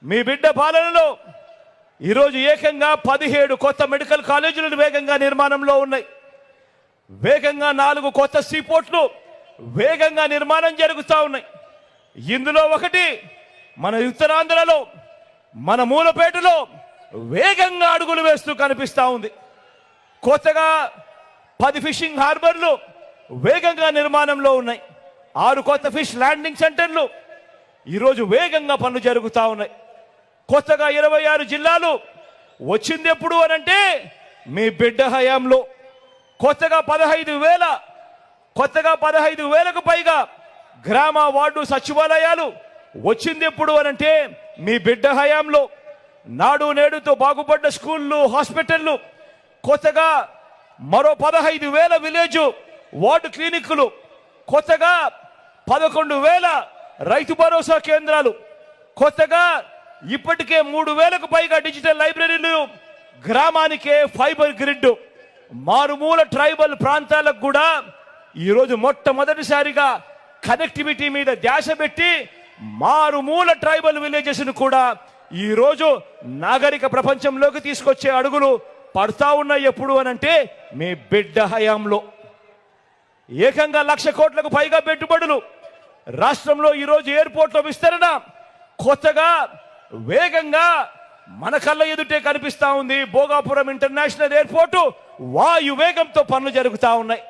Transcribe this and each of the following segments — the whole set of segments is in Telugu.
మీ బిడ్డ పాలనలో ఈరోజు ఏకంగా 17 కొత్త మెడికల్ కాలేజీలు వేగంగా నిర్మాణంలో ఉన్నాయి. వేగంగా 4 కొత్త సీపోర్ట్లు వేగంగా నిర్మాణం జరుగుతూ ఉన్నాయి. ఇందులో ఒకటి మన ఉత్తరాంధ్రలో మన మూలపేటలో వేగంగా అడుగులు వేస్తూ కనిపిస్తూ ఉంది. కొత్తగా 10 ఫిషింగ్ హార్బర్లు వేగంగా నిర్మాణంలో ఉన్నాయి. 6 కొత్త ఫిష్ ల్యాండింగ్ సెంటర్లు ఈరోజు వేగంగా పనులు జరుగుతూ ఉన్నాయి. కొత్తగా 26 జిల్లాలు వచ్చింది ఎప్పుడు అనంటే మీ బిడ్డ హయాంలో. కొత్తగా 15,000కు పైగా గ్రామ వార్డు సచివాలయాలు వచ్చింది ఎప్పుడు అనంటే మీ బిడ్డ హయాంలో. నాడు నేడుతో బాగుపడ్డ స్కూళ్ళు, హాస్పిటళ్ళు, కొత్తగా మరో 15,000 విలేజ్ వార్డు క్లినిక్లు, కొత్తగా 11,000 రైతు భరోసా కేంద్రాలు, కొత్తగా ఇప్పటికే 3,000కు పైగా డిజిటల్ లైబ్రరీలు, గ్రామానికే ఫైబర్ గ్రిడ్, మారుమూల ట్రైబల్ ప్రాంతాలకు కూడా ఈరోజు మొట్టమొదటిసారిగా కనెక్టివిటీ మీద ధ్యాస పెట్టి మారుమూల ట్రైబల్ విలేజెస్ను కూడా ఈరోజు నాగరిక ప్రపంచంలోకి తీసుకొచ్చే అడుగులు పడతా ఉన్నాయి. ఎప్పుడు అనంటే మీ బిడ్డ హయాంలో. ఏకంగా 1,00,000 కోట్లకు పైగా పెట్టుబడులు రాష్ట్రంలో ఈరోజు ఎయిర్పోర్ట్ల విస్తరణ కొత్తగా వేగంగా మన కళ్ళ ఎదుటే కనిపిస్తా ఉంది. భోగాపురం ఇంటర్నేషనల్ ఎయిర్పోర్టు వాయు వేగంతో పనులు జరుగుతూ ఉన్నాయి.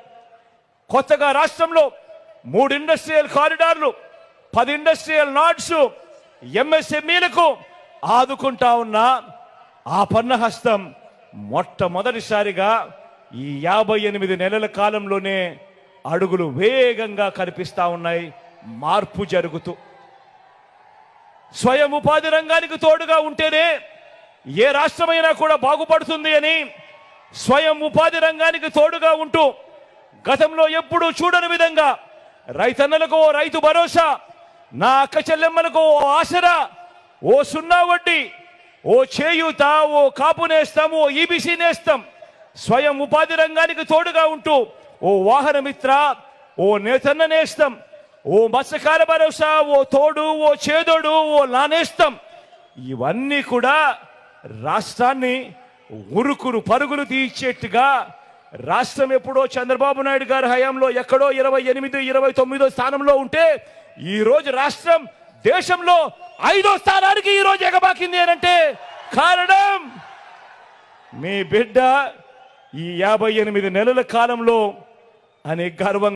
కొత్తగా రాష్ట్రంలో 3 ఇండస్ట్రియల్ కారిడార్లు, 10 ఇండస్ట్రియల్ నాడ్స్, ఎంఎస్ఎంఈలకు ఆదుకుంటా ఉన్న ఆ పన్న హస్తం మొట్టమొదటిసారిగా ఈ 58 నెలల కాలంలోనే అడుగులు వేగంగా కనిపిస్తా ఉన్నాయి. మార్పు జరుగుతూ స్వయం ఉపాధి రంగానికి తోడుగా ఉంటేనే ఏ రాష్ట్రమైనా కూడా బాగుపడుతుంది అని స్వయం ఉపాధి రంగానికి తోడుగా ఉంటూ గతంలో ఎప్పుడూ చూడని విధంగా రైతన్నలకు ఓ రైతు భరోసా, నా అక్క చెల్లెమ్మలకు ఓ ఆసరా, ఓ 0 వడ్డీ, ఓ చేయూత, ఓ కాపు నేస్తం, ఓ ఈబీసీ నేస్తం, స్వయం ఉపాధి రంగానికి తోడుగా ఉంటూ ఓ వాహన మిత్ర, ఓ నేతన్న నేస్తం, ఓ మత్స్యకార భరోసా, ఓ తోడు, ఓ చేదోడు, ఓ నానేస్తం, ఇవన్నీ కూడా రాష్ట్రాన్ని ఉరుకురు పరుగులు తీర్చేట్టుగా రాష్ట్రం ఎప్పుడో చంద్రబాబు నాయుడు గారి హయాంలో ఎక్కడో 28, 29వ స్థానంలో ఉంటే ఈరోజు రాష్ట్రం దేశంలో 5వ స్థానానికి ఈరోజు ఎగబాకింది అనంటే కారణం మీ బిడ్డ ఈ 58 నెలల కాలంలో అనే గర్వంగా